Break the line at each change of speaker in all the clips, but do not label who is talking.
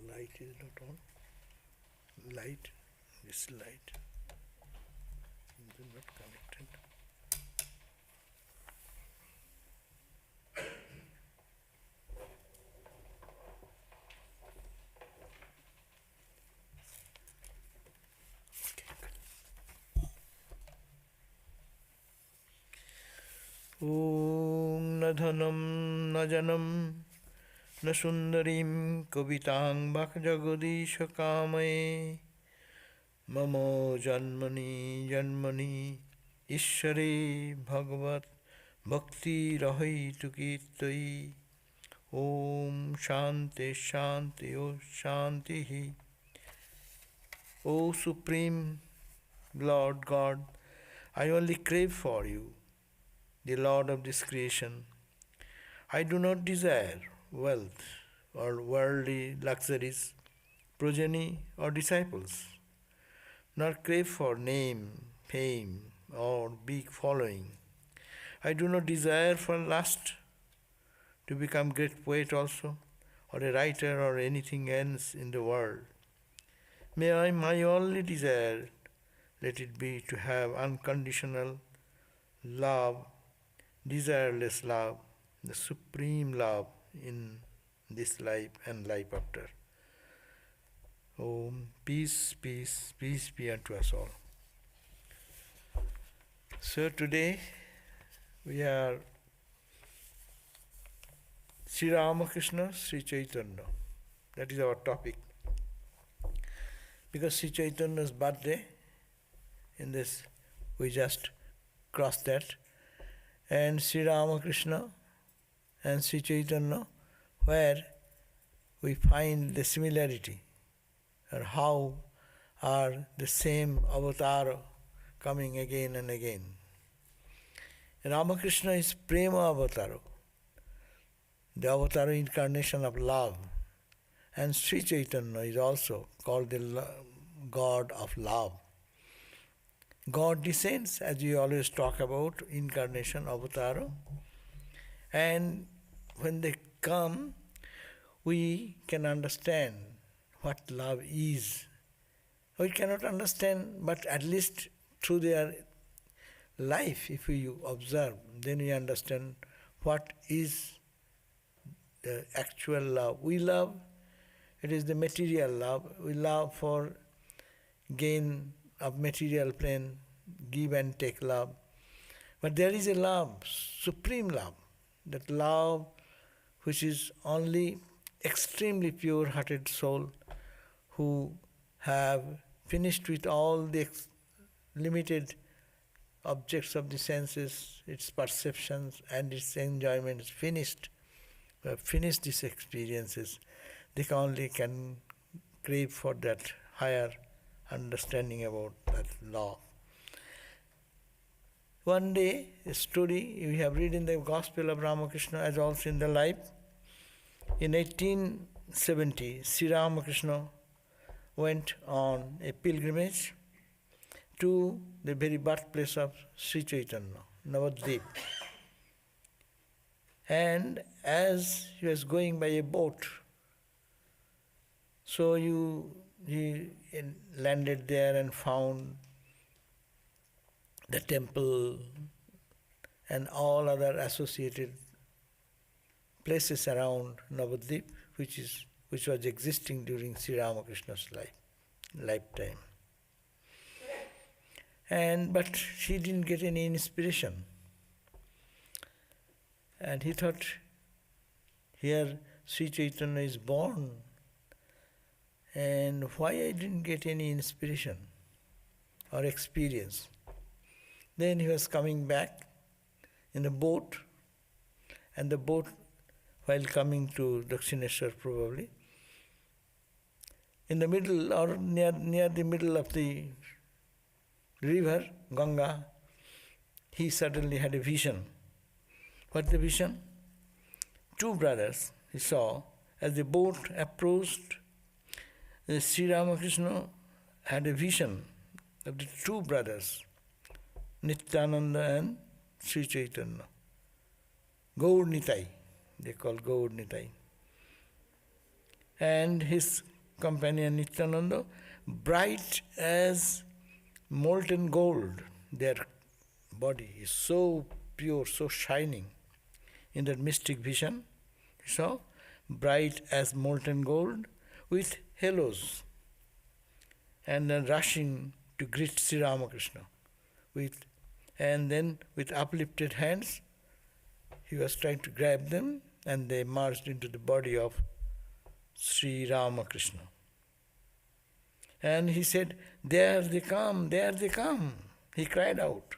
Light is not on. Light, this light is not connected. Om na dhanam na janam न सुंदरीं कवितां भक्तजगदीश कामये ममो जन्मनि जन्मनि ईश्वरे भगवत भक्ति रहितु कीर्तयि ओम शांति शांति ओ शांति ही O Supreme Lord God, I only crave for you, the Lord of this creation. I do not desire wealth or worldly luxuries, progeny or disciples, nor crave for name, fame, or big following. I do not desire for lust to become great poet also, or a writer or anything else in the world. May I my only desire, let it be to have unconditional love, desireless love, the supreme love in this life and life after. Om, peace, peace, peace be unto us all. So today we are Sri Ramakrishna, Sri Chaitanya. That is our topic. Because Sri Chaitanya's birthday, in this we just crossed that, and Sri Ramakrishna and Sri Chaitanya, where we find the similarity, or how are the same avatar coming again and again. Ramakrishna is Prema avatar, the avatar incarnation of love, and Sri Chaitanya is also called the God of love. God descends, as we always talk about, incarnation, avatar, and when they come, we can understand what love is We cannot understand, but at least through their life, if we observe, then we understand what is the actual love. We love, it is the material love. We love for gain of material plane, give and take love. But there is a love, supreme love, that love which is only extremely pure-hearted soul who have finished with all the limited objects of the senses, its perceptions and its enjoyments finished, who have finished these experiences. They only can crave for that higher understanding about that law. One day, a story we have read in the Gospel of Ramakrishna as also in the life. In 1870, Sri Ramakrishna went on a pilgrimage to the very birthplace of Sri Chaitanya, Navadvip. And as he was going by a boat, so he landed there and found the temple and all other associated places around Navadvip, which was existing during Sri Ramakrishna's lifetime. But he didn't get any inspiration. And he thought, here Sri Chaitanya is born, and why I didn't get any inspiration or experience. Then he was coming back in a boat, and the boat, while coming to Dakshineshwar probably, in the middle or near the middle of the river, Ganga, he suddenly had a vision. What the vision? Two brothers he saw. As the boat approached, Sri Ramakrishna had a vision of the two brothers, Nityananda and Sri Chaitanya. Gaur Nitai, they call Gaur Nitai. And his companion Nityananda, bright as molten gold. Their body is so pure, so shining. In that mystic vision, he saw bright as molten gold with halos, and then rushing to greet Sri Ramakrishna. And then with uplifted hands, he was trying to grab them, and they merged into the body of Sri Ramakrishna. And he said, there they come, there they come. He cried out.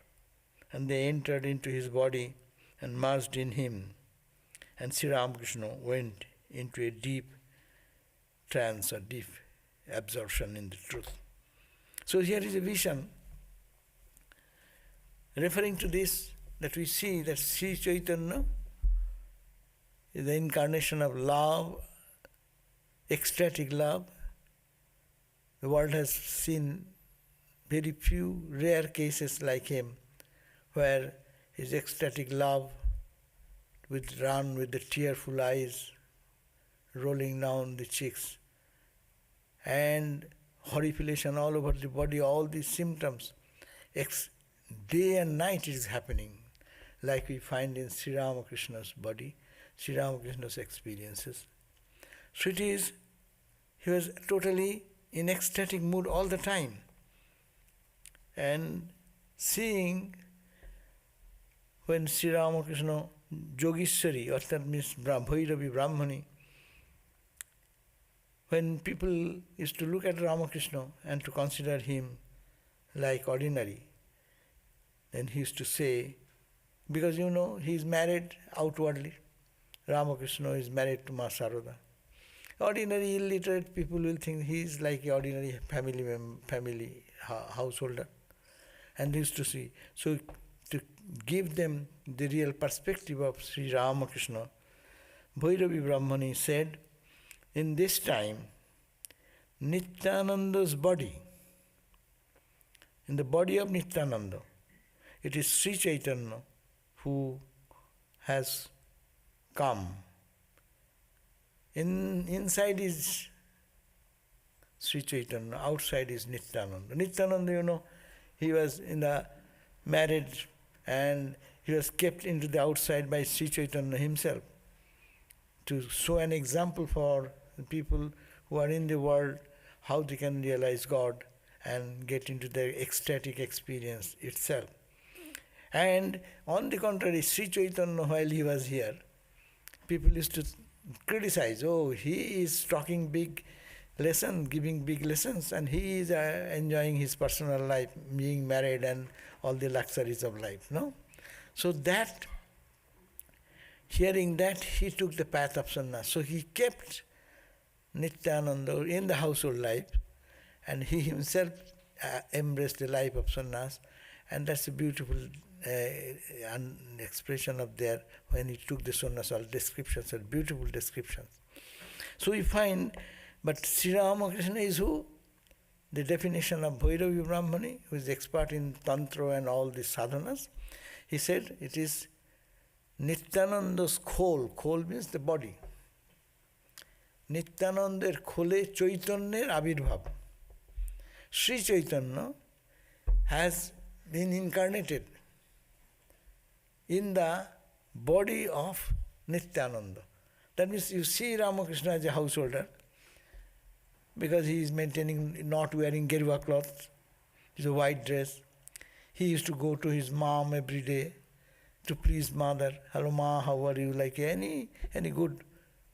And they entered into his body and merged in him. And Sri Ramakrishna went into a deep trance or deep absorption in the truth. So here is a vision referring to this, that we see that Sri Chaitanya is the incarnation of love, ecstatic love. The world has seen very few rare cases like him, where his ecstatic love would run with the tearful eyes rolling down the cheeks, and horripilation all over the body, all these symptoms. Day and night it is happening, like we find in Sri Ramakrishna's body, Sri Ramakrishna's experiences. So he was totally in ecstatic mood all the time. And seeing when Sri Ramakrishna Yogeshwari, or that means Bhairavi Brahmani, when people used to look at Ramakrishna and to consider him like ordinary, then he used to say, because he is married outwardly, Ramakrishna is married to Ma Sarada. Ordinary illiterate people will think he is like an ordinary family householder. And they used to see. So to give them the real perspective of Sri Ramakrishna, Bhairavi Brahmani said, in this time, Nityananda's body, in the body of Nityananda, it is Sri Chaitanya who has come. Inside is Sri Chaitanya, outside is Nityananda. Nityananda, he was in the married and he was kept into the outside by Sri Chaitanya himself to show an example for the people who are in the world how they can realize God and get into the ecstatic experience itself. And on the contrary, Sri Chaitanya, while he was here, people used to criticize, oh, he is talking big lesson, giving big lessons, and he is enjoying his personal life, being married and all the luxuries of life, no? So that, hearing that, he took the path of sannyas. So he kept Nityananda in the household life, and he himself embraced the life of sannyas, and that's a beautiful expression of there when he took the sannyas. All descriptions are beautiful descriptions. So we find, but Sri Ramakrishna is who? The definition of Bhairavi Brahmani, who is expert in Tantra and all these sadhanas. He said it is Nityananda's khol. Khol means the body. Nityananda's khole Chaitanyer abirbhav. Sri Chaitanya has been incarnated in the body of Nityananda. That means you see Ramakrishna as a householder, because he is maintaining not wearing Gerua cloth, it's a white dress. He used to go to his mom every day to please mother. Hello ma, how are you? Like any good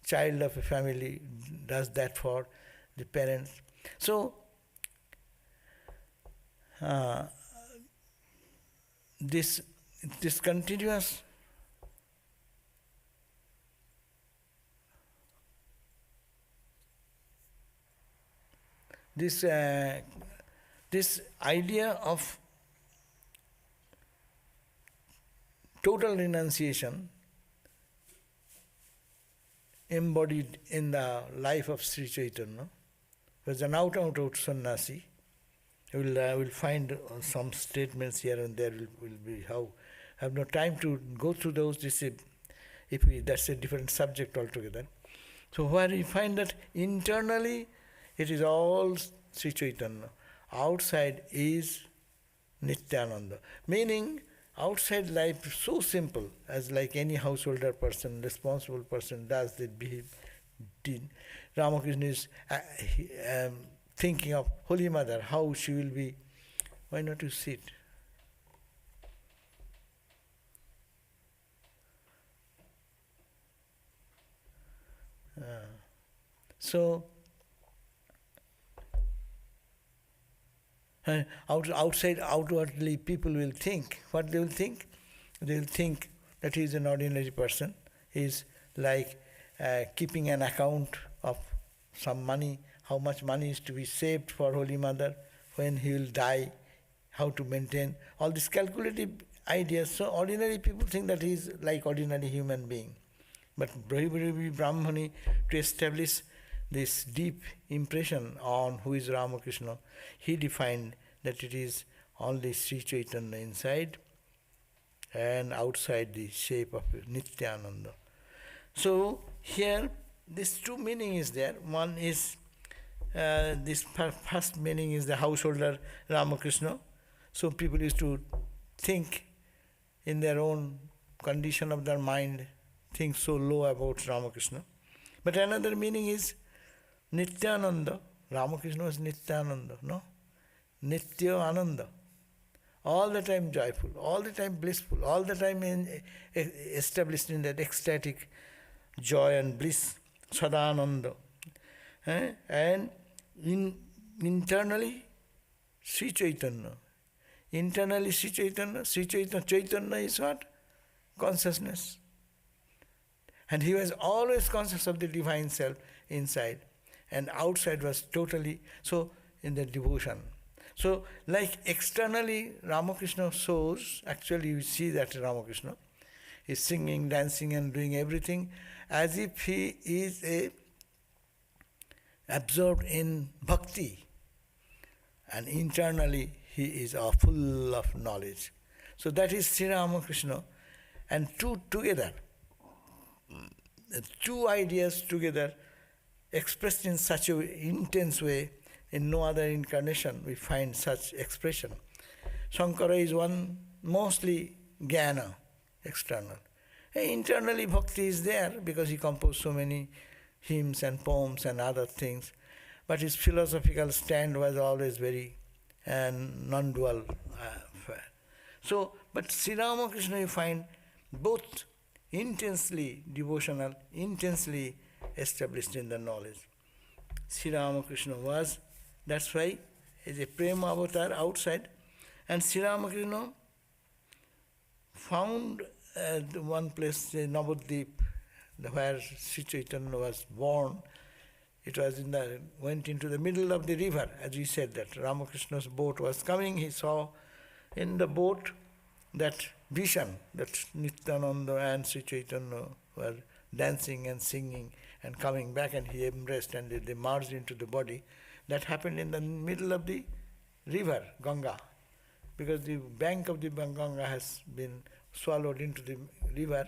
child of a family does that for the parents. So this continuous this idea of total renunciation embodied in the life of Sri Chaitanya was an out sannyasi. We'll find some statements here and there. Will be how. I have no time to go through those. That's a different subject altogether. So where we find that internally it is all Sri Chaitanya. Outside is Nityananda. Meaning outside life is so simple, as like any householder person, responsible person does, they behave. Ramakrishna is thinking of Holy Mother, how she will be. Why not you sit? So outwardly people will think. What they will think? They will think that he is an ordinary person. He is like keeping an account of some money, how much money is to be saved for Holy Mother, when he will die, how to maintain, all these calculative ideas. So ordinary people think that he is like ordinary human being. But Bhairavi Brahmani, to establish this deep impression on who is Ramakrishna, he defined that it is only Sri Chaitanya inside and outside the shape of Nityananda. So here this two meaning is there. One is this first meaning is the householder Ramakrishna. So people used to think in their own condition of their mind, think so low about Ramakrishna. But another meaning is Nityananda. Ramakrishna was Nityananda, no? Nitya Ananda. All the time joyful, all the time blissful, all the time established in that ecstatic joy and bliss, Sadananda. And internally, Sri Chaitanya. Internally, Sri Chaitanya. Chaitanya is what? Consciousness. And he was always conscious of the divine self inside. And outside was totally, so in the devotion. So like externally Ramakrishna shows, actually you see that Ramakrishna is singing, dancing and doing everything as if he is absorbed in bhakti. And internally he is full of knowledge. So that is Sri Ramakrishna. And two together, the two ideas together expressed in such an intense way, In no other incarnation we find such expression. Shankara is one mostly jnana, external. Internally bhakti is there because he composed so many hymns and poems and other things. But his philosophical stand was always very non-dual. So, but Sri Ramakrishna you find both intensely devotional, intensely established in the knowledge. Sri Ramakrishna was, that's why is a prema avatar outside. And Sri Ramakrishna found one place, Navadvip, where Sri Chaitanya was born. It was went into the middle of the river, as we said that Ramakrishna's boat was coming. He saw in the boat that vision, that Nityananda and Sri Chaitanya were dancing and singing and coming back, and he embraced and they merged into the body. That happened in the middle of the river, Ganga, because the bank of the Ganga has been swallowed into the river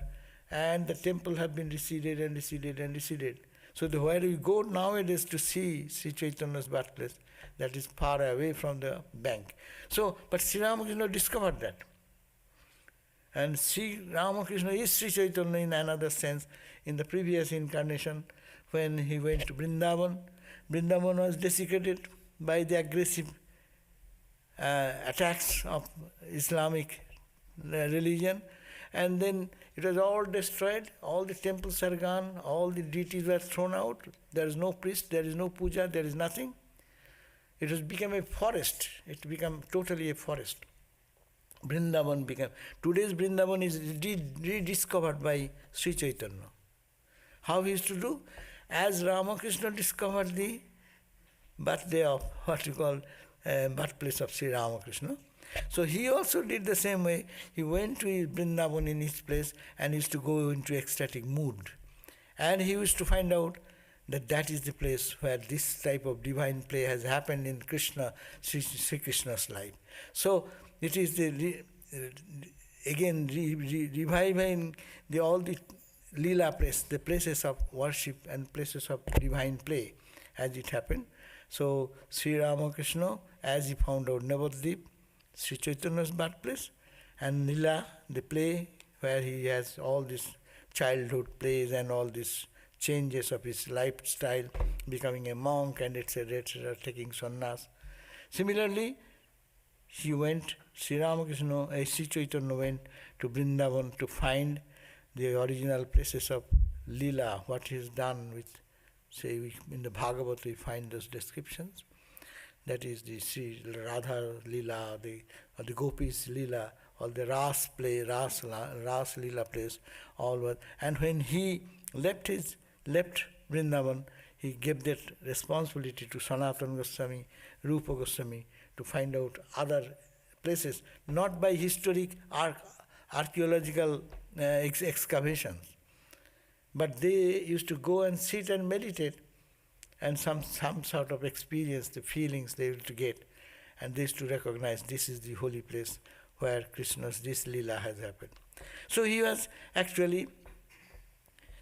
and the temple have been receded and receded and receded. So where we go nowadays to see Sri Chaitanya's birthplace, that is far away from the bank. So, but Sri Ramakrishna discovered that. And Sri Ramakrishna is Sri Chaitanya in another sense. In the previous incarnation, when he went to Vrindavan, Vrindavan was desecrated by the aggressive attacks of Islamic religion, and then it was all destroyed, all the temples are gone, all the deities were thrown out, there is no priest, there is no puja, there is nothing. It has become a forest, it became totally a forest. Vrindavan became, today's Vrindavan is rediscovered by Sri Chaitanya. How he used to do? As Ramakrishna discovered the birthday of what you call birthplace of Sri Ramakrishna, so he also did the same way. He went to his Vrindavan in his place and used to go into ecstatic mood. And he used to find out that that is the place where this type of divine play has happened in Krishna, Sri Krishna's life. So it is reviving all the Leela place, the places of worship and places of divine play as it happened. So Sri Ramakrishna, as he found out Navadvip, Sri Chaitanya's birthplace, and Leela, the play where he has all these childhood plays and all these changes of his lifestyle, becoming a monk and etc., taking sannyas. Similarly, Sri Ramakrishna, Sri Chaitanya went to Vrindavan to find the original places of Leela, what he has done with, say, in the Bhagavad we find those descriptions. That is the Sri Radha Leela, or the Gopis Leela, or the Ras play, Ras Leela plays, all were. And when he left Vrindavan, he gave that responsibility to Sanatana Goswami, Rupa Goswami, to find out other places, not by historic archaeological excavations, but they used to go and sit and meditate, and some sort of experience, the feelings they used to get, and they used to recognize this is the holy place where Krishna's this Leela has happened. So he was actually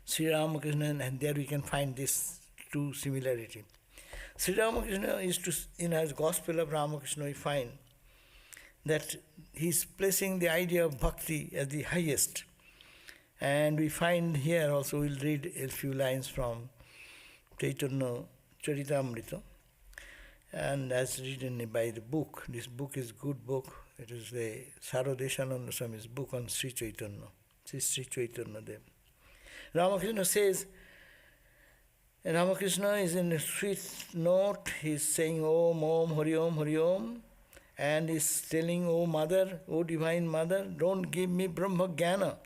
Sri Ramakrishna, and there we can find this true similarity. Sri Ramakrishna in his Gospel of Ramakrishna we find that he's placing the idea of bhakti as the highest. And we find here also, we'll read a few lines from Chaitanya Charitamrita, and as written by the book. This book is good book. It is the Sarvadevananda Swami's book on Sri Chaitanya. Sri Chaitanya Dev. Ramakrishna says, Ramakrishna is in a sweet note. He is saying Om, Om, Hari Om, Hari Om, and is telling, O Mother, O Divine Mother, don't give me Brahma Jnana.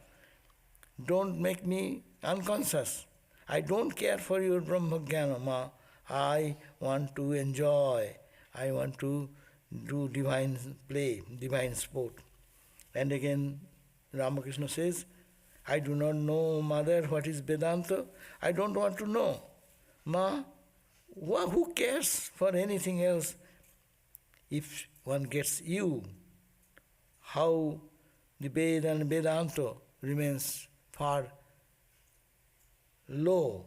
Don't make me unconscious. I don't care for your Brahma Jnana, Ma. I want to enjoy. I want to do divine play, divine sport. And again, Ramakrishna says, I do not know, Mother, what is Vedanta. I don't want to know. Ma, who cares for anything else if one gets you? How the Ved and Vedanta remains far low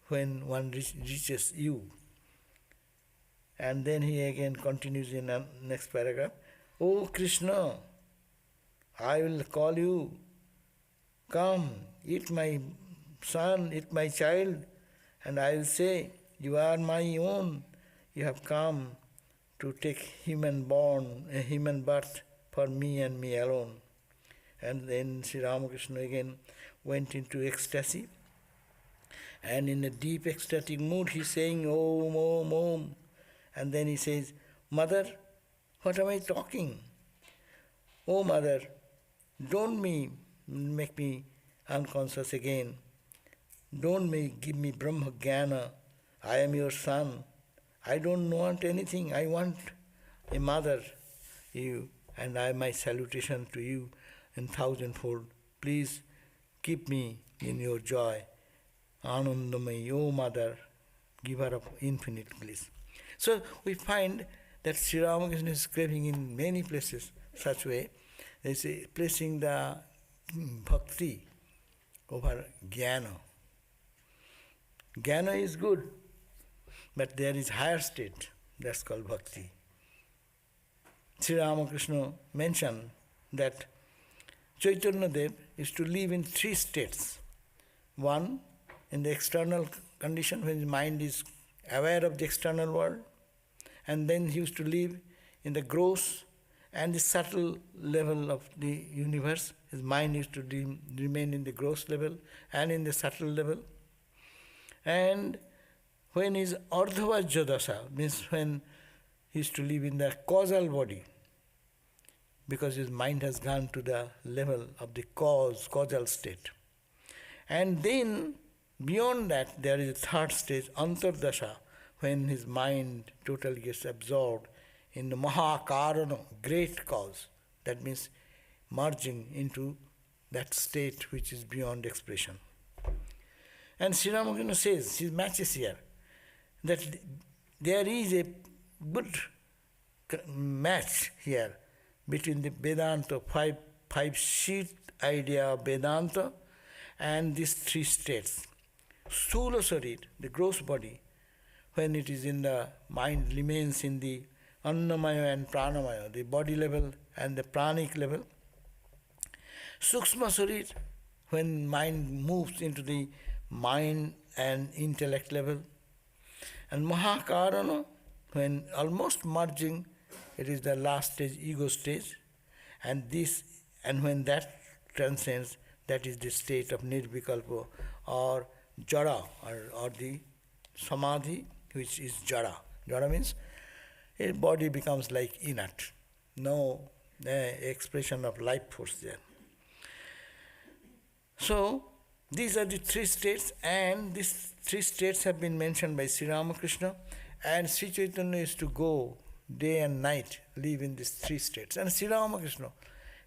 when one reaches you. And then he again continues in the next paragraph. Oh Krishna, I will call you. Come, eat my son, eat my child. And I will say, you are my own. You have come to take human birth for me and me alone. And then Sri Ramakrishna again went into ecstasy. And in a deep ecstatic mood, he's saying, Om, Om, Om. And then he says, Mother, what am I talking? Oh, Mother, don't make me unconscious again. Don't give me Brahma Jnana. I am your son. I don't want anything. I want a mother, you, and my salutation to you in thousandfold. Please keep me in your joy. Anandamai, O Mother, giver of infinite bliss. So we find that Sri Ramakrishna is craving in many places such way. They say placing the bhakti over jnana. Jnana is good, but there is higher state, that's called bhakti. Sri Ramakrishna mentioned that Chaitanya Dev is to live in 3 states. One, in the external condition when his mind is aware of the external world, and then he used to live in the gross and the subtle level of the universe. His mind used to remain in the gross level and in the subtle level. And when his ardhavajya dasa, means when he used to live in the causal body, because his mind has gone to the level of the causal state. And then beyond that there is a third stage, antardasha, when his mind totally gets absorbed in the mahakarana, great cause. That means merging into that state which is beyond expression. And Sri Ramakrishna says, he matches here, that there is a good match here between the Vedanta, five sheet idea of Vedanta, and these 3 states. Sthula Sarir, the gross body, when it is in the mind, remains in the Annamaya and Pranamaya, the body level and the pranic level. Sukshma Sarir, when mind moves into the mind and intellect level. And Mahakarana, when almost merging, it is the last stage, ego stage. And when that transcends, that is the state of nirvikalpa or jara, or the samadhi, which is jara. Jara means a body becomes like inert, no expression of life force there. So these are the 3 states, and these 3 states have been mentioned by Sri Ramakrishna, and Sri Chaitanya is to go day and night, live in these 3 states. And Sri Ramakrishna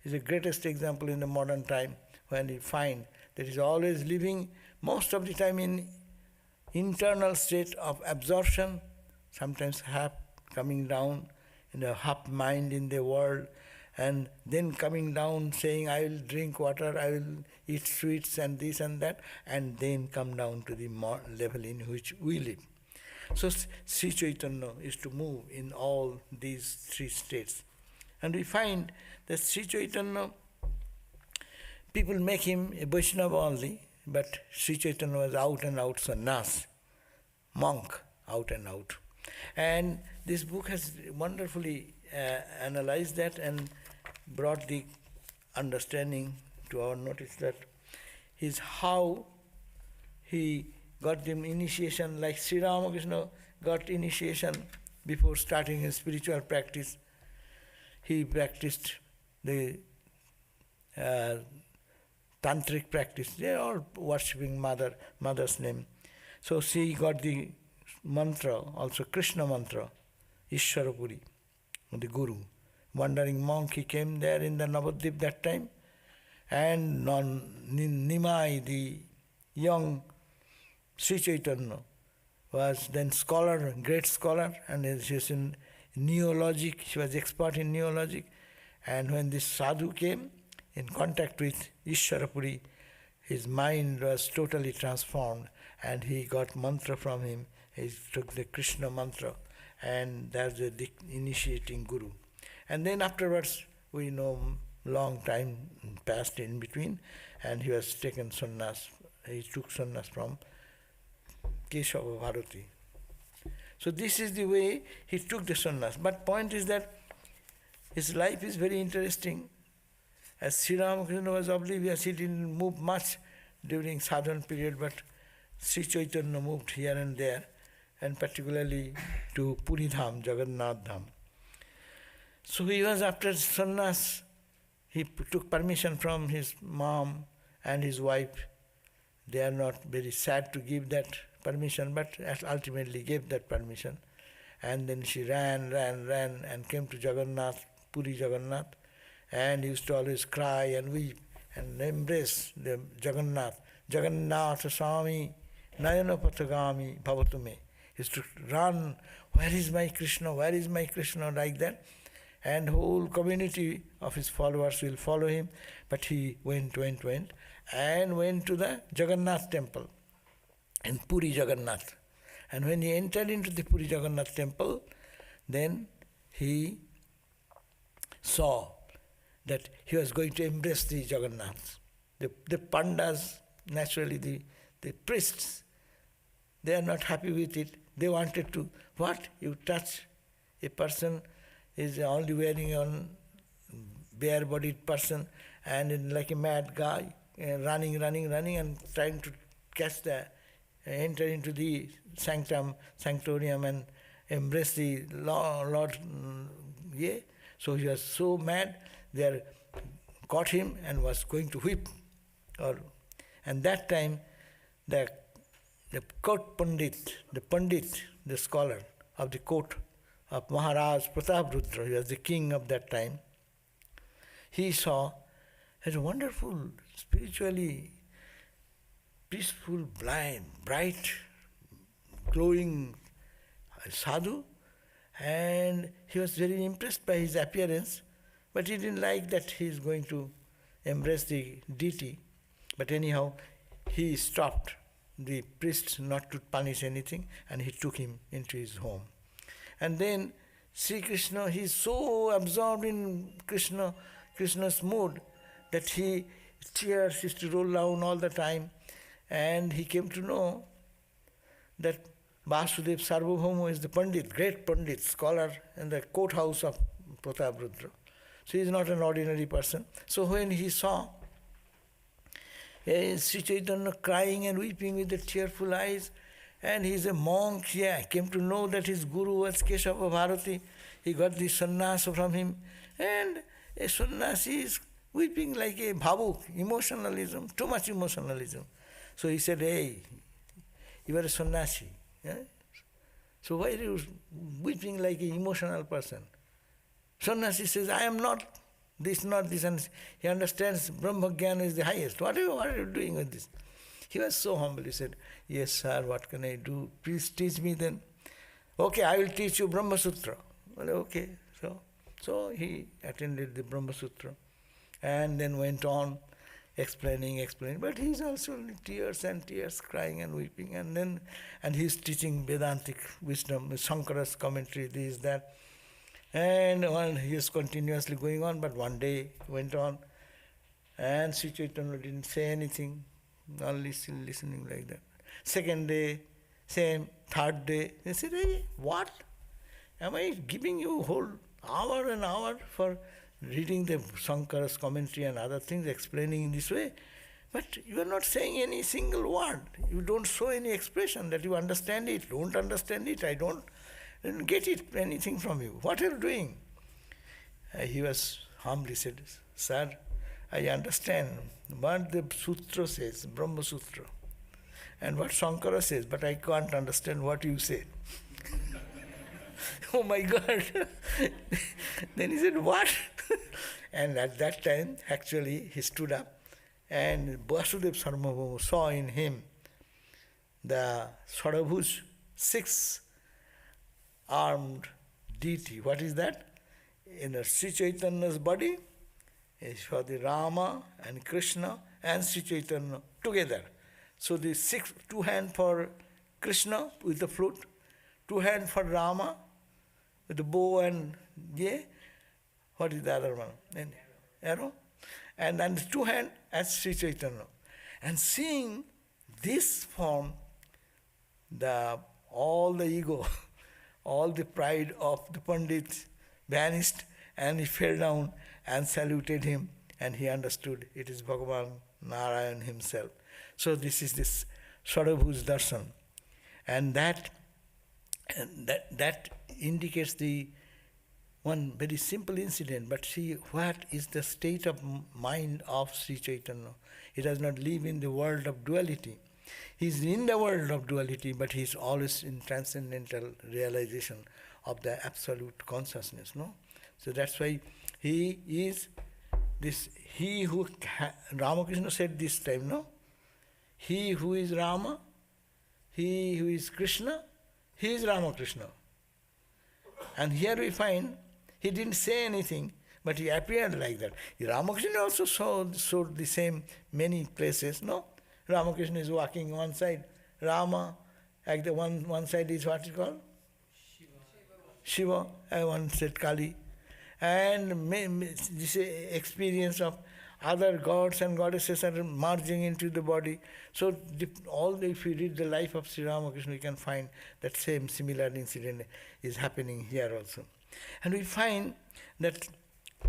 is the greatest example in the modern time, when we find that he is always living most of the time in internal state of absorption, sometimes half coming down in a half mind in the world, and then coming down saying, I will drink water, I will eat sweets and this and that, and then come down to the level in which we live. So Sri Chaitanya is to move in all these 3 states. And we find that Sri Chaitanya, people make him a Vaishnava only, but Sri Chaitanya was out and out sannyas, monk, out and out. And this book has wonderfully analyzed that and brought the understanding to our notice that is how he got the initiation, like Sri Ramakrishna got initiation before starting his spiritual practice. He practiced the tantric practice. They are all worshipping mother's name. So she got the mantra, also Krishna mantra, Ishwarapuri, the Guru. Wandering monk, he came there in the Navadvip that time, and Nimai, the young Sri Chaitanya, was then scholar, great scholar, and she was in neologic, she was expert in neologic. And when this sadhu came in contact with Ishwarapuri, his mind was totally transformed, and he got mantra from him. He took the Krishna mantra, and that's the initiating guru. And then afterwards, we know long time passed in between, and he was taken sannyas. He took sannyas from Keshava Bharati. So this is the way he took the sannyas. But point is that his life is very interesting. As Sri Ramakrishna was oblivious, he didn't move much during sadhana period, but Sri Chaitanya moved here and there, and particularly to Puri Dham, Jagannath Dham. So he was after sannyas, he took permission from his mom and his wife. They are not very sad to give that permission, but ultimately gave that permission. And then she ran and came to Jagannath, Puri Jagannath, and used to always cry and weep and embrace the Jagannath. Jagannath Swami, Nayana Patagami Bhavatume. He used to run, where is my Krishna, where is my Krishna, like that. And whole community of his followers will follow him. But he went and went to the Jagannath temple in Puri Jagannath. And when he entered into the Puri Jagannath temple, then he saw that he was going to embrace the Jagannath. The Pandas, naturally the priests, they are not happy with it. They wanted to, what? You touch a person is only wearing on bare-bodied person and like a mad guy, running and trying to catch enter into the sanctorium and embrace the Lord. Yeah. So he was so mad, they caught him and was going to whip. And that time, the court Pandit, the scholar of the court of Maharaj Prataprudra, he was the king of that time, he saw as a wonderful, spiritually peaceful, bright, glowing sadhu, and he was very impressed by his appearance, but he didn't like that he is going to embrace the deity. But anyhow, he stopped the priest not to punish anything, and he took him into his home. And then Sri Krishna, he is so absorbed in Krishna's mood that tears used to roll down all the time, and he came to know that Vasudeva Sarvabhauma is the Pandit, great Pandit, scholar in the courthouse of Prataprudra. So he is not an ordinary person. So when he saw Sri Chaitanya crying and weeping with the tearful eyes, and he is a monk, came to know that his guru was Keshava Bharati. He got the sannyas from him, and a sannyasi is weeping like a bhavuk, emotionalism, too much emotionalism. So he said, hey, you are a sannyasi. Yeah? So why are you weeping like an emotional person? Sannyasi says, I am not this, and he understands Brahma Jnana is the highest. What are you doing with this? He was so humble. He said, yes, sir, what can I do? Please teach me then. Okay, I will teach you Brahma Sutra. Well, okay. So he attended the Brahma Sutra and then went on explaining. But he is also in tears, crying and weeping. And he is teaching Vedantic wisdom, Shankara's commentary, this, that. And he is continuously going on, but one day went on, and Sri Chaitanya didn't say anything, only still listening like that. Second day, same. Third day, they said, hey, what? Am I giving you whole hour and hour for reading the Shankara's commentary and other things, explaining in this way? But you are not saying any single word. You don't show any expression that you understand it, don't understand it, I don't get anything from you. What are you doing? He was humbly said, sir, I understand what the sutra says, Brahma Sutra, and what Shankara says, but I can't understand what you say. Oh my God. Then he said, what? And at that time, actually, he stood up, and Vasudeva Sarvabhauma saw in him the Sarabhuj, 6-armed deity. What is that? In Sri Chaitanya's body is for the Rama and Krishna and Sri Chaitanya together. So the 2 hands for Krishna with the flute, 2 hands for Rama with the bow and, what is the other one? And arrow. And the two hands as Sri Chaitanya. And seeing this form, all the ego, all the pride of the Pandit vanished, and he fell down and saluted him, and he understood it is Bhagavan Narayan himself. So this is this Sarvabhuj darshan. And that indicates the one very simple incident, but see what is the state of mind of Sri Chaitanya. He does not live in the world of duality. He is in the world of duality, but he is always in transcendental realization of the absolute consciousness, no? So that's why he is this, Ramakrishna said this time, no? He who is Rama, he who is Krishna, he is Ramakrishna. And here we find, he didn't say anything, but he appeared like that. Ramakrishna also showed the same many places, no? Ramakrishna is walking one side, Rama, like the one side is what is called? Shiva, and one said Kali. And this experience of other gods and goddesses are merging into the body. So if you read the life of Sri Ramakrishna, you can find that same similar incident is happening here also. And we find that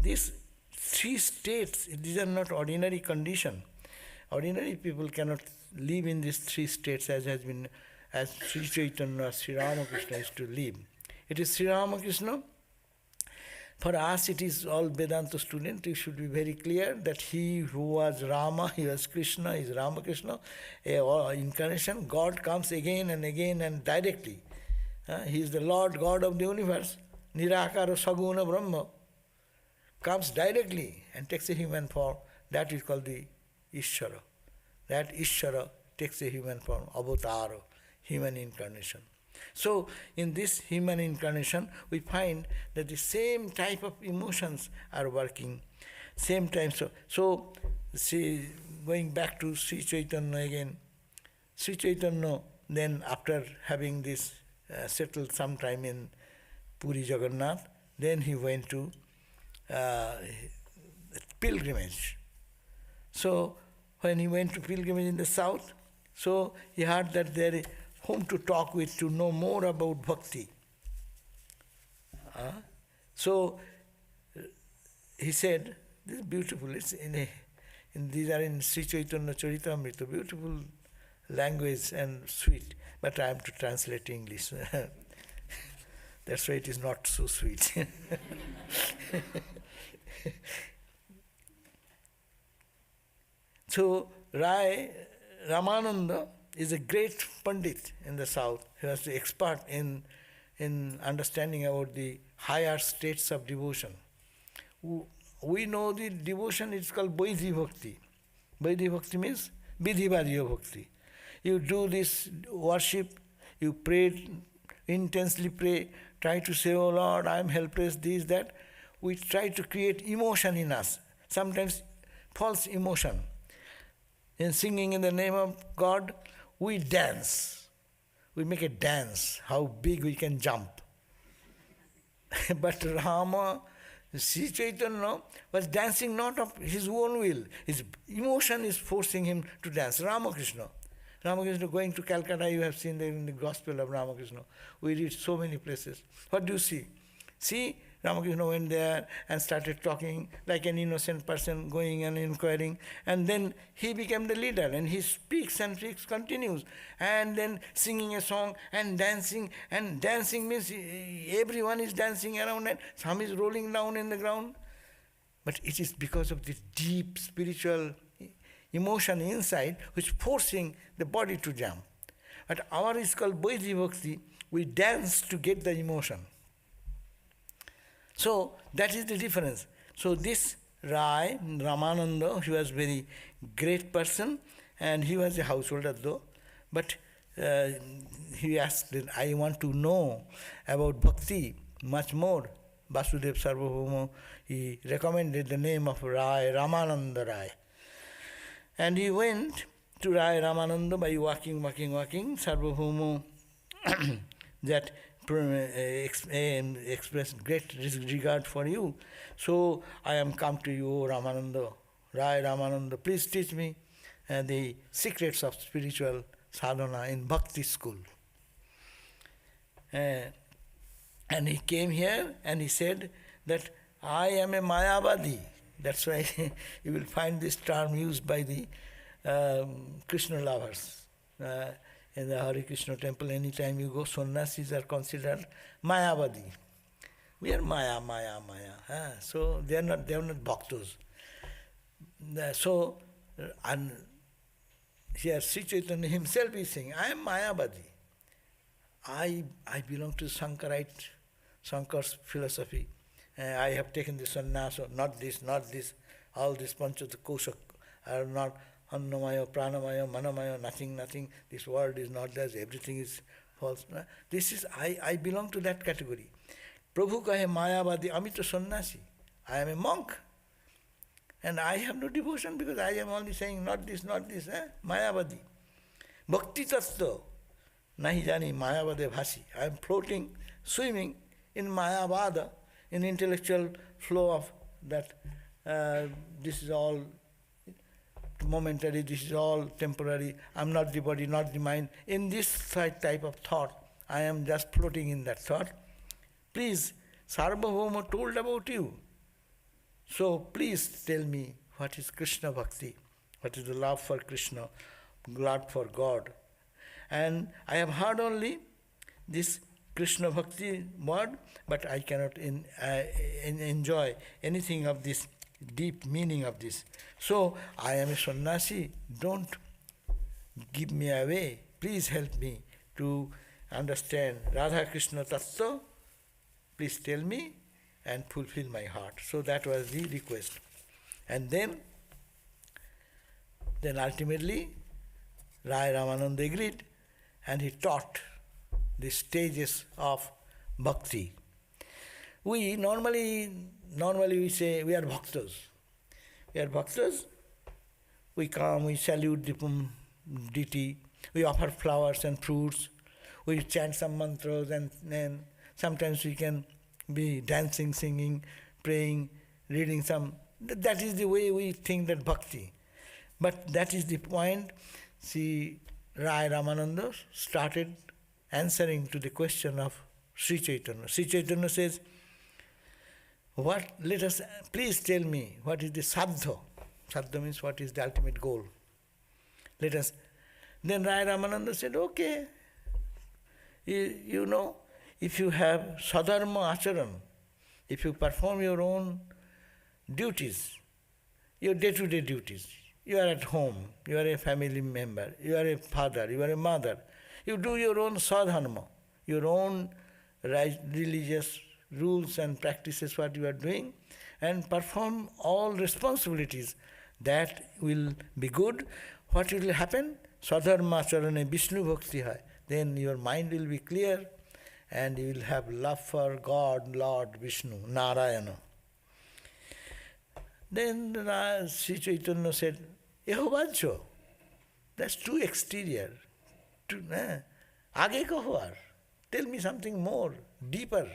these three states, these are not ordinary condition. Ordinary people cannot live in these three states as Sri Chaitanya, Sri Ramakrishna is to live. It is Sri Ramakrishna. For us, it is all Vedanta student. It should be very clear that he who was Rama, he was Krishna, he is Ramakrishna, incarnation. God comes again and directly. He is the Lord God of the universe. Nirakara Saguna Brahma comes directly and takes a human form. That is called the Ishvara. That Ishvara takes a human form, avatara, human incarnation. So, in this human incarnation, we find that the same type of emotions are working, same time. So see, going back to Sri Chaitanya again, Sri Chaitanya then after having this settled sometime in Puri Jagannath, then he went to pilgrimage. So when he went to pilgrimage in the south, so he heard that there is whom to talk with to know more about bhakti. So he said, this is beautiful, it's these are in Sri Chaitanya Charitamrita, beautiful language and sweet, but I am to translate English. That's why it is not so sweet. So Ramananda is a great Pandit in the south. He was the expert in understanding about the higher states of devotion. We know the devotion is called Vaidhi Bhakti. Vaidhi Bhakti means Vidhivadiya Bhakti. You do this worship, you pray, intensely pray, try to say, oh Lord, I am helpless, this, that. We try to create emotion in us, sometimes false emotion. In singing in the name of God, we dance. We make a dance, how big we can jump. But Rama, Sri Chaitanya was dancing not of his own will. His emotion is forcing him to dance. Ramakrishna going to Calcutta, you have seen in the Gospel of Ramakrishna. We read so many places. What do you see? See, Ramakrishna went there and started talking like an innocent person, going and inquiring. And then he became the leader, and he speaks and speaks, continues. And then singing a song and dancing. And dancing means everyone is dancing around and some is rolling down in the ground. But it is because of this deep spiritual emotion inside which forcing the body to jump. But our is called Vaidhi Bhakti. We dance to get the emotion. So that is the difference. So this Ramananda, he was very great person, and he was a householder though, but he asked, I want to know about bhakti much more. Vasudev Sarvabhauma, he recommended the name of Ramananda Rai. And he went to Ramananda by walking. Sarvabhauma that express great regard for you. So I am come to you, O Ramananda, Rai Ramananda, please teach me the secrets of spiritual sadhana in bhakti school. And he came here and he said that I am a Mayavadi. That's why you will find this term used by the Krishna lovers. In the Hare Krishna temple, anytime you go, sannyasis are considered Mayavadi. We are Maya. So they are not bhaktas. So, and here Sri Chaitanya himself is saying, I am Mayavadi. I belong to Shankar's philosophy. I have taken the sannyasa, not this. All these panchata kosha are not annamaya, pranamaya, manamaya, nothing. This world is not there, everything is false. This is, I belong to that category. Prabhu kahe mayavadi, amita sannyasi. I am a monk. And I have no devotion because I am only saying not this, mayavadi. Bhakti tattva, nahi jani mayavade bhasi. I am floating, swimming in mayavada, in intellectual flow of that this is all momentary, this is all temporary, I am not the body, not the mind. In this type of thought, I am just floating in that thought. Please, Sarvabhauma told about you. So please tell me what is Krishna Bhakti, what is the love for Krishna, love for God. And I have heard only this Krishna Bhakti word, but I cannot enjoy anything of this deep meaning of this. So I am a sannyasi, don't give me away. Please help me to understand Radha Krishna Tattva. Please tell me and fulfill my heart. So that was the request. And then ultimately Rai Ramananda agreed and he taught the stages of bhakti. We normally we say we are bhaktas. We are bhaktas. We come, we salute the deity, we offer flowers and fruits, we chant some mantras, and then sometimes we can be dancing, singing, praying, reading some. That is the way we think that bhakti. But that is the point. See, Rai Ramananda started answering to the question of Sri Chaitanya. Sri Chaitanya says, please tell me, what is the sadha? Sadha means what is the ultimate goal. Then Rai Ramananda said, okay, you know, if you have sadharma acharan, if you perform your own duties, your day-to-day duties, you are at home, you are a family member, you are a father, you are a mother, you do your own sadharma, your own religious rules and practices, what you are doing, and perform all responsibilities, that will be good. What will happen? Sadharma acharane Vishnu bhakti hai. Then your mind will be clear and you will have love for God, Lord Vishnu, Narayana. Then Sri Chaitanya said, Yehovajjo, that's too exterior. Aage kaho aar. Tell me something more, deeper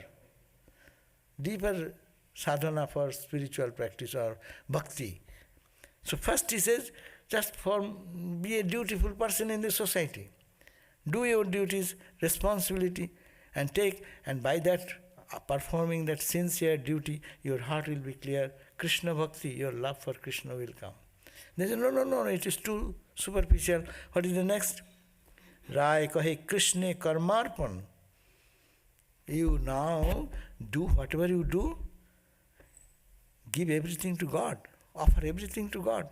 sadhana for spiritual practice or bhakti. So first he says, just be a dutiful person in the society. Do your duties, responsibility, and by that, performing that sincere duty, your heart will be clear. Krishna bhakti, your love for Krishna will come. They say, no, it is too superficial. What is the next? Rai kahe Krishna karmarpan. You now do whatever you do, give everything to God, offer everything to God.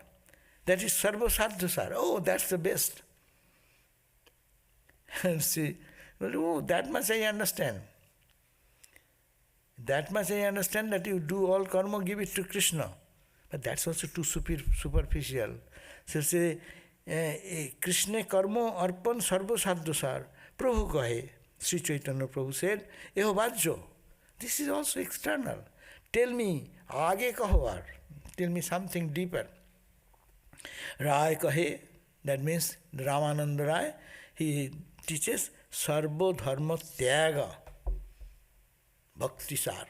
That is sarva sadhusar. Oh, that's the best. And see, well, that much I understand. That much I understand, that you do all karma, give it to Krishna. But that's also too superficial. So say, Krishna karma arpan sarva sadhusar. Prabhu kahe. Sri Chaitanya Prabhu said, Eho vajjo. This is also external. Tell me, aage kaho aar. Tell me something deeper. Rai kahe, that means Ramananda Rai, he teaches sarva dharma tyaga. Bhakti Sar.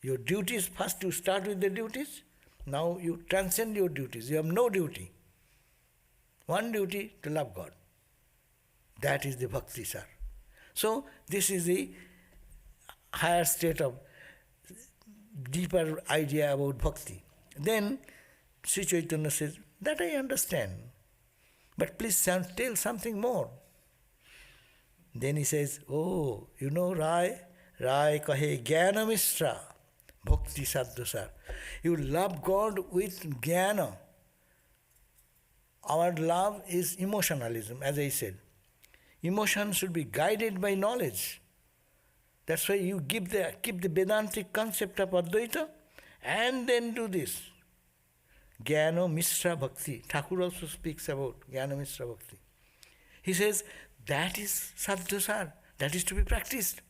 Your duties, first you start with the duties, now you transcend your duties. You have no duty. One duty, to love God. That is the Bhakti Sar. So, this is the higher state of deeper idea about bhakti. Then Sri Chaitanya says, that I understand. But please tell something more. Then he says, oh, you know Rai kahe jnana misra, bhakti sadhasar. You love God with jnana. Our love is emotionalism, as I said. Emotion should be guided by knowledge. That's why you keep the Vedantic concept of Advaita and then do this. Jnana Mishra Bhakti. Thakur also speaks about Jnana Mishra Bhakti. He says, that is sadhasar, that is to be practiced.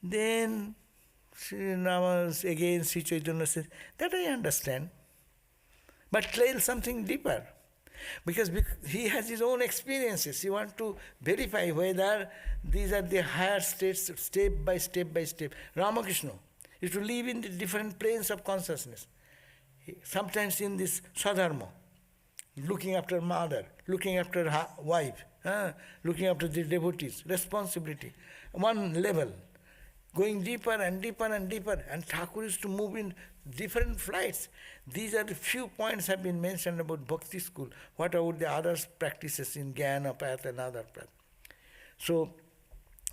Then again Sri Chaitanya says, that I understand. But tell something deeper. Because he has his own experiences. He wants to verify whether these are the higher states, step by step by step. Ramakrishna is to live in the different planes of consciousness. Sometimes in this sadharma, looking after mother, looking after wife, looking after the devotees, responsibility, one level, going deeper and deeper and deeper. And Thakur is to move in different flights. These are the few points have been mentioned about Bhakti school. What about the other practices in Jnana path and other path? So,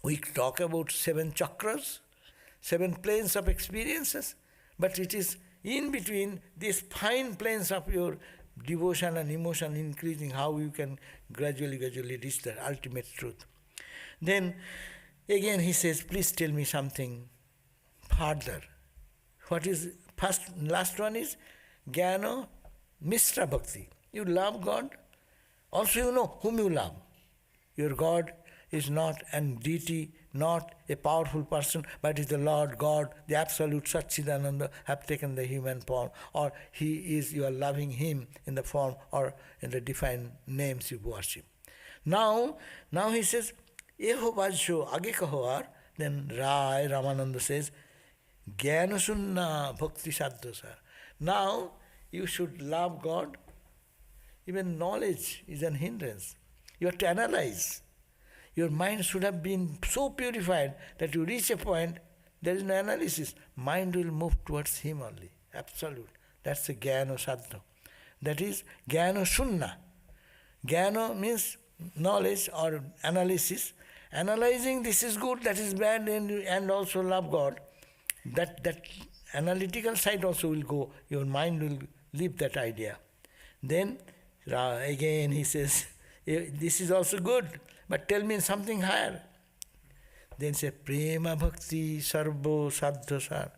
we talk about 7 chakras, 7 planes of experiences, but it is in between these fine planes of your devotion and emotion increasing, how you can gradually reach the ultimate truth. Then, again he says, please tell me something further. What is last one is Jnana Mishra Bhakti. You love God. Also you know whom you love. Your God is not an deity, not a powerful person, but is the Lord God, the absolute Satchidananda, have taken the human form, or you are loving him in the form or in the defined names you worship. Now he says, Eho Vajsho Age Kahoar, then Ramananda says, Jnana Sunna Bhakti Sadhasar. Now you should love God. Even knowledge is an hindrance. You have to analyze. Your mind should have been so purified that you reach a point, there is no analysis. Mind will move towards him only. Absolute. That's the Jnana Sadhana. That is Jnana Sunna. Jnana means knowledge or analysis. Analyzing this is good, that is bad, and also love God. That analytical side also will go. Your mind will leave that idea. Then again he says, this is also good, but tell me something higher. Then say, Prema Bhakti Sarvo Sadhasar.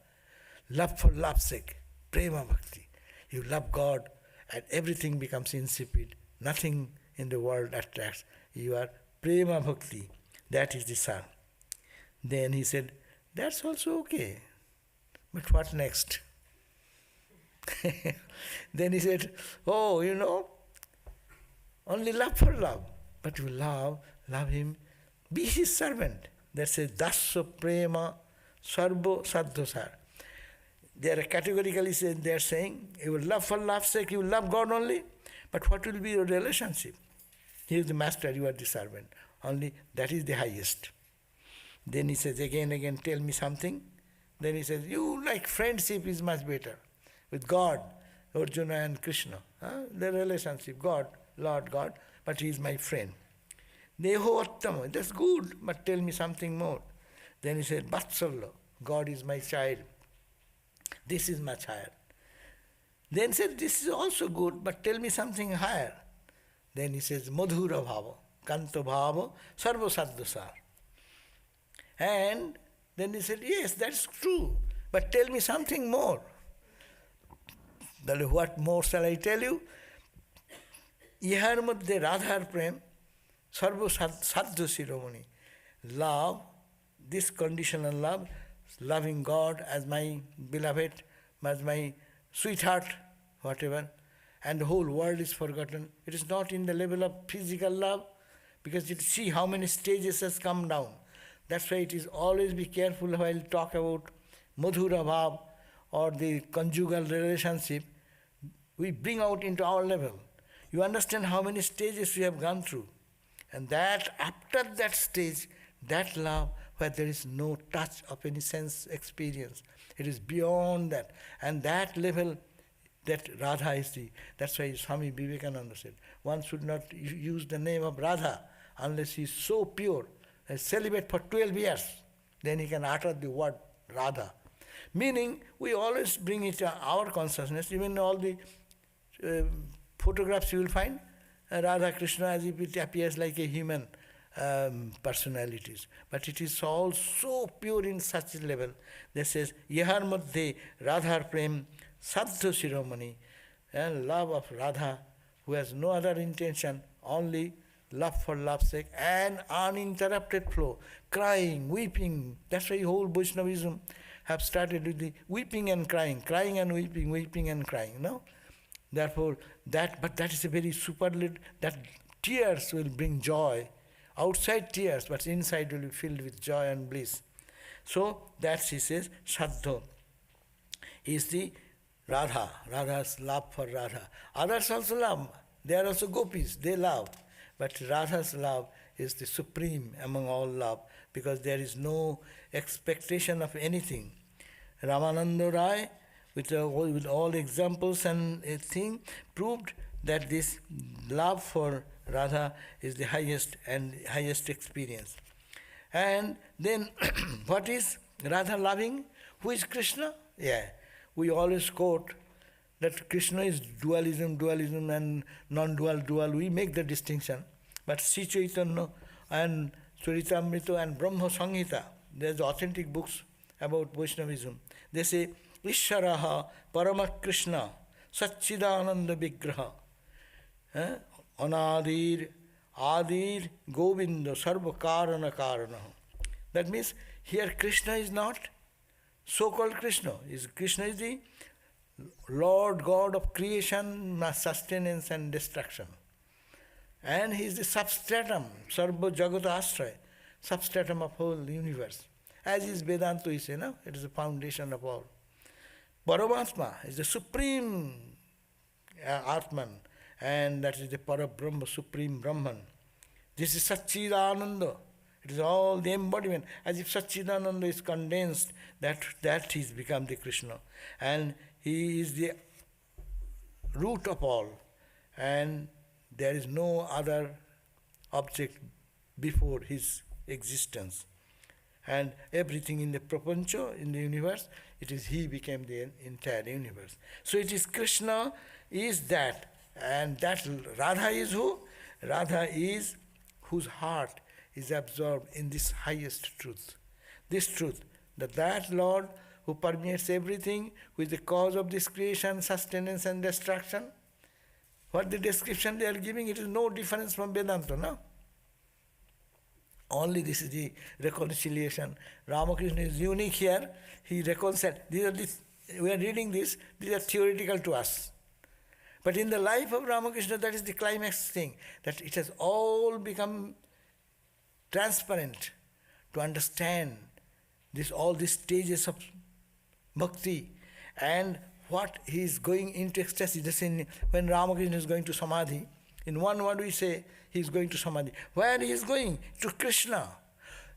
Love for love's sake. Prema Bhakti. You love God and everything becomes insipid. Nothing in the world attracts. You are Prema Bhakti. That is the Sar. Then he said, that's also okay. But what next? Then he said, oh, you know, only love for love. But you love him, be his servant. That's a Dasya Prema Sarvo Sadhasar. They are categorically saying, they are saying, you will love for love's sake, you will love God only, but what will be your relationship? He is the master, you are the servant. Only that is the highest. Then he says, again, tell me something. Then he says, you like friendship is much better. With God, Arjuna and Krishna. The relationship, God, Lord God, but he is my friend. Neho Attama, that's good, but tell me something more. Then he said, Vatsalya, God is my child. This is much higher. Then he said, this is also good, but tell me something higher. Then he says, Madhura Bhava, Kanta Bhava, Sarva Sadhasar. And then he said, yes, that's true, but tell me something more. What more shall I tell you? Ihar Madhya Radhar Prem, Sarva Sadhu Shiromani. Love, this conditional love, loving God as my beloved, as my sweetheart, whatever, and the whole world is forgotten. It is not in the level of physical love, because you see how many stages has come down. That's why it is always be careful while talk about Madhura Bhav or the conjugal relationship, we bring out into our level. You understand how many stages we have gone through. And that after that stage, that love where there is no touch of any sense experience, it is beyond that. And that level, that Radha is the, that's why Swami Vivekananda said, one should not use the name of Radha unless he is so pure, celibate for 12 years, then he can utter the word Radha. Meaning, we always bring it to our consciousness, even all the photographs you will find, Radha Krishna as if it appears like a human personalities. But it is all so pure in such a level. That says, Yahar Madhye Radhar Prem Sadhu Shiromani, and love of Radha, who has no other intention, only love for love's sake, and uninterrupted flow, crying, weeping. That's why whole Vaishnavism have started with the weeping and crying and weeping, weeping and crying, no? Therefore, but that is a very superlative, that tears will bring joy. Outside tears, but inside will be filled with joy and bliss. So, that she says, Saddha is the Radha, Radha's love for Radha. Others also love, they are also gopis, they love. But Radha's love is the supreme among all love, because there is no expectation of anything. Ramananda Rai, with all examples and a thing, proved that this love for Radha is the highest experience. And then, what is Radha loving? Who is Krishna? Yeah, we always quote that Krishna is dualism and non-dual, dual. We make the distinction. But Sri Chaitanya and Charitamrita and Brahma Samhita, there's authentic books about Vaishnavism. They say, Isharaha Paramakrishna Satchidananda Vigraha Anadir Adir Govinda Sarva Karana Karana. That means here Krishna is not so-called Krishna. Krishna is the Lord God of creation, sustenance and destruction. And he is the substratum, Sarva Jagata Ashraya, substratum of whole universe. As is Vedanta, we say, no? It is the foundation of all. Paramatma is the supreme Atman, and that is the Parabrahma, supreme Brahman. This is Satchidananda. It is all the embodiment. As if Satchidananda is condensed, that he's become the Krishna. And he is the root of all. And there is no other object before his existence. And everything in the prapancha, in the universe, it is he became the entire universe. So it is Krishna is that. And that Radha is who? Radha is whose heart is absorbed in this highest truth. This truth, that Lord who permeates everything, who is the cause of this creation, sustenance and destruction. What the description they are giving, it is no difference from Vedanta, no? Only this is the reconciliation. Ramakrishna is unique here. He reconciled. We are reading this, these are theoretical to us. But in the life of Ramakrishna, that is the climax thing, that it has all become transparent to understand all these stages of bhakti and what he is going into ecstasy. When Ramakrishna is going to Samadhi, in one word we say he is going to Samadhi. Where he is going? To Krishna.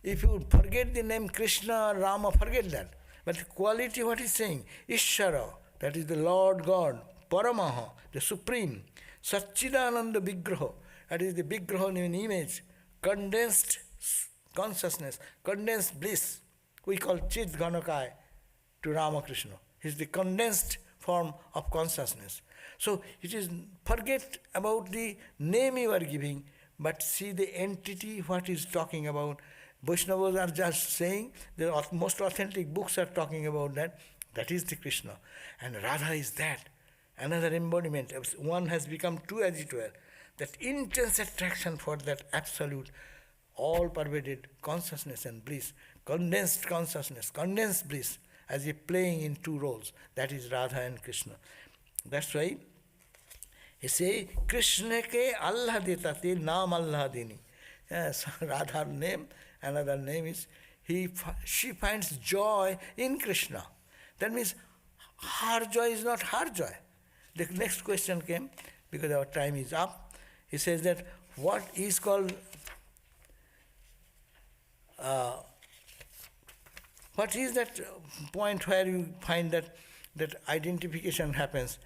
If you forget the name Krishna or Rama, forget that. But the quality, what he is saying, Ishara, that is the Lord God, Paramaha, the Supreme, Satchidananda Vigraha, that is the Vigraha in image, condensed consciousness, condensed bliss. We call Chit Ghanakaya to Ramakrishna. He is the condensed form of consciousness. So it is, forget about the name you are giving, but see the entity, what is talking about. Vaishnavas are just saying, the most authentic books are talking about that. That is the Krishna. And Radha is that. Another embodiment. One has become two, as it were. That intense attraction for that absolute, all-pervaded consciousness and bliss. Condensed consciousness, condensed bliss, as if playing in two roles. That is Radha and Krishna. That's why he say, Krishna ke Allah deta te naam Allah dini. Yes, Radha's name Another name is she finds joy in Krishna. That means her joy is not her joy. The next question came, because our time is up. He says that what is called what is that point where you find that identification happens,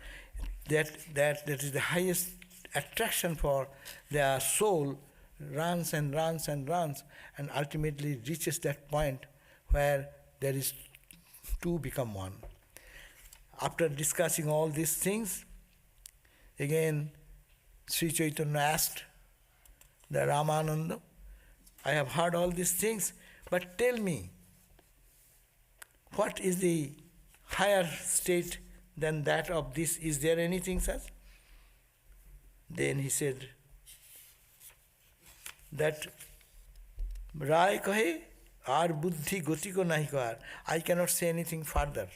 that is the highest attraction for their soul, runs and runs and runs, and ultimately reaches that point where there is two become one. After discussing all these things, again Sri Chaitanya asked the Ramananda, I have heard all these things, but tell me, what is the higher state than that of this? Is there anything such? Then he said that Rai kahe, aar buddhi goti ko nahi kahar. I cannot say anything further.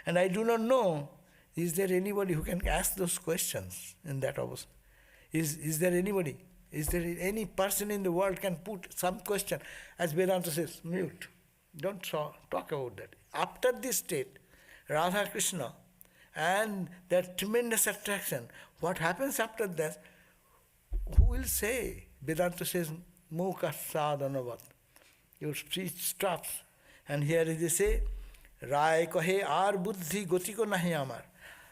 And I do not know, is there anybody who can ask those questions in that avastha? Is there anybody? Is there any person in the world can put some question? As Vedanta says, mute. Don't talk about that. After this state, Radha Krishna and that tremendous attraction, what happens after that? Who will say? Vedanta says, Mukha sadhanavat. Your speech stops. And here they say, Rai kahe aar buddhi goti ko nahi amar.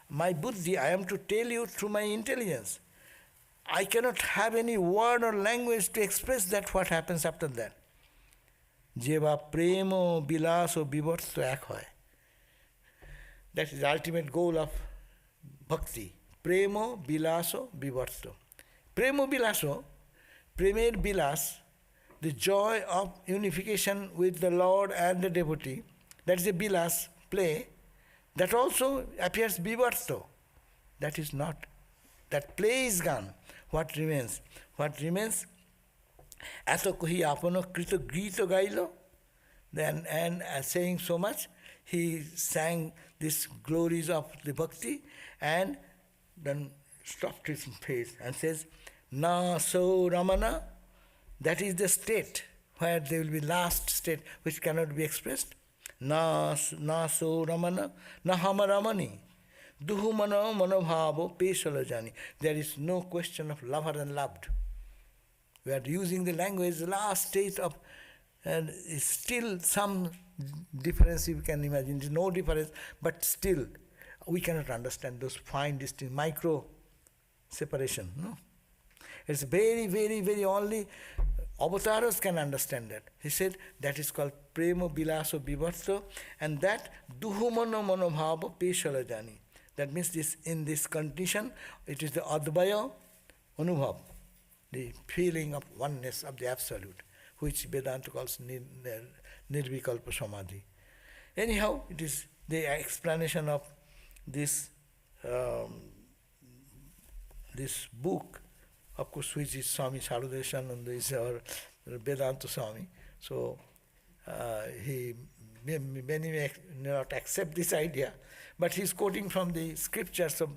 My buddhi, I am to tell you through my intelligence. I cannot have any word or language to express that what happens after that. Jeva premo bilaso bivarto ek hoy. That is the ultimate goal of bhakti. Premo bilaso bivarto. Premo bilaso, premer bilas, the joy of unification with the Lord and the devotee, that is a bilas, play, that also appears bivarto. That is not. That play is gone. What remains? What remains? Ato kohi apano krito grito gailo. Then, and saying so much, he sang these glories of the bhakti and then stopped his face and says, Na so Ramana, that is the state where there will be last state which cannot be expressed. Na so Ramana, na hama Ramani. Duhu mano manobhavo peshalajani. There is no question of lover and loved. We are using the language, the last state of, and still some difference you can imagine. There is no difference, but still we cannot understand those fine distinct micro separation. No, it's very, very, very only avatars can understand that. He said that is called prema bilaso bivarto, and that duhumano manobhava peshalajani. That means this in this condition, it is the advaya anubhav, the feeling of oneness of the Absolute, which Vedanta calls nirvikalpa samadhi. Anyhow, it is the explanation of this this book, of course, which is Swami Sarvadevananda, is our Vedanta Swami. So many may not accept this idea, but he is quoting from the scriptures of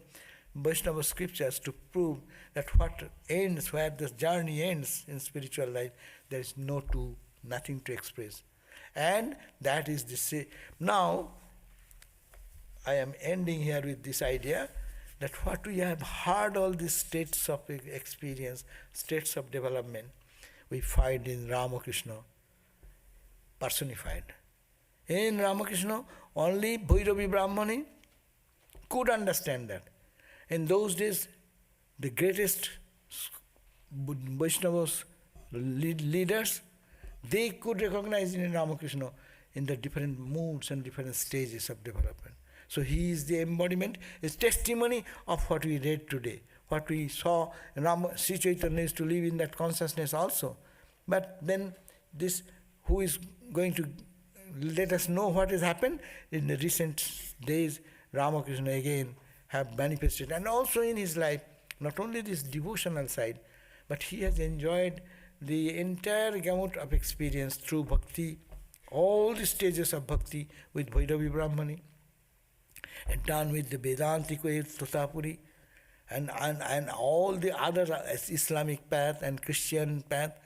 Vaishnava scriptures to prove that what ends, where this journey ends in spiritual life, there is nothing to express. And that is the say. Now, I am ending here with this idea that what we have heard, all these states of experience, states of development, we find in Ramakrishna personified. In Ramakrishna, only Bhairavi Brahmani could understand that. In those days, the greatest Vaishnavas leaders, they could recognize in Ramakrishna in the different moods and different stages of development. So he is the embodiment, is testimony of what we read today, what we saw. Sri Chaitanya is to live in that consciousness also. But then this, who is going to let us know what has happened in the recent days, Ramakrishna again have manifested. And also in his life, not only this devotional side, but he has enjoyed the entire gamut of experience through bhakti, all the stages of bhakti with Bhairavi Brahmani, and done with the Vedantic way, Totapuri, and all the other Islamic path and Christian path.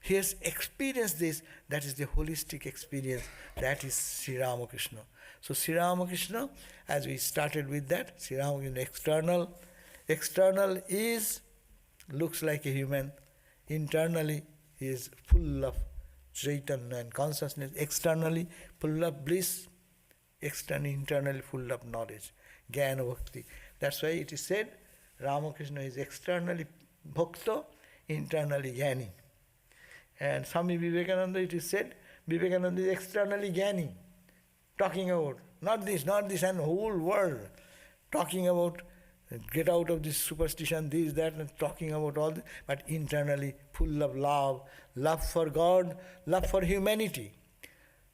He has experienced this. That is the holistic experience. That is Sri Ramakrishna. So Sri Ramakrishna, as we started with that, Sri Ramakrishna external. External is, looks like a human. Internally, he is full of Chaitanya and consciousness. Externally, full of bliss. Externally, internally, full of knowledge. Jnana Bhakti. That's why it is said, Ramakrishna is externally Bhakta, internally Jnani. And Swami Vivekananda, it is said, Vivekananda is externally Jnani. Talking about, not this, and whole world. Talking about, get out of this superstition, this, that, and talking about all this, but internally full of love, love for God, love for humanity.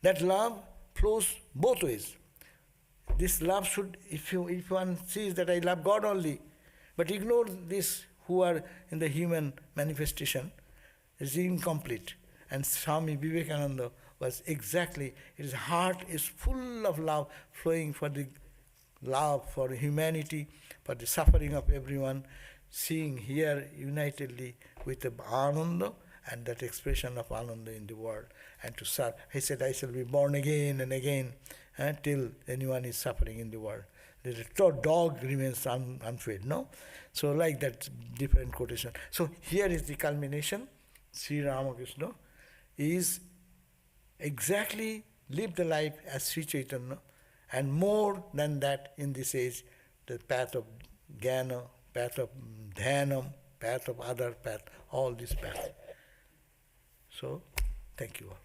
That love flows both ways. This love should, if one sees that I love God only, but ignore this who are in the human manifestation, is incomplete. And Swami Vivekananda was exactly, his heart is full of love, flowing for the love for humanity, for the suffering of everyone, seeing here unitedly with the Ananda and that expression of Ananda in the world, and to serve. He said, I shall be born again and again till anyone is suffering in the world. The dog remains unfed, no? So like that, different quotation. So here is the culmination. Sri Ramakrishna is exactly lived the life as Sri Chaitanya, and more than that in this age, the path of jnana, path of dhanam, path of other path, all these paths. So, thank you all.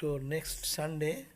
So next Sunday,